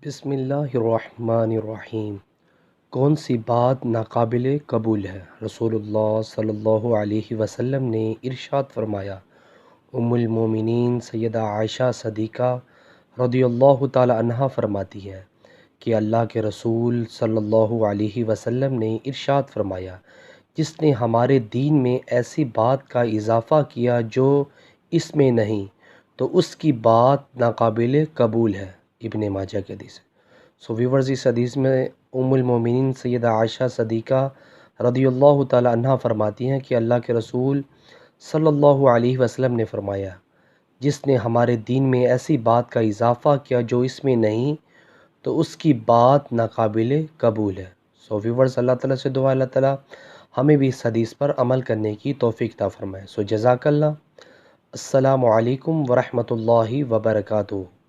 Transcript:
بسم اللہ الرحمن الرحیم۔ کون سی بات ناقابل قبول ہے؟ رسول اللہ صلی اللہ علیہ وسلم نے ارشاد فرمایا، ام المومنین سیدہ عائشہ صدیقہ رضی اللہ تعالی عنہا فرماتی ہیں کہ اللہ کے رسول صلی اللہ علیہ وسلم نے ارشاد فرمایا، جس نے ہمارے دین میں ایسی بات کا اضافہ کیا جو اس میں نہیں تو اس کی بات ناقابل قبول ہے۔ ابن ماجہ کی حدیث ہے۔ ویورز، اس حدیث میں ام المومنین سیدہ عائشہ صدیقہ رضی اللہ تعالی عنہ فرماتی ہیں کہ اللہ کے رسول صلی اللہ علیہ وسلم نے فرمایا، جس نے ہمارے دین میں ایسی بات کا اضافہ کیا جو اس میں نہیں تو اس کی بات ناقابل قبول ہے۔ ویورز، اللہ تعالیٰ سے دعا اللہ تعالیٰ ہمیں بھی اس حدیث پر عمل کرنے کی توفیق عطا فرمائے۔ جزاک اللہ۔ السلام علیکم ورحمۃ اللہ وبرکاتہ۔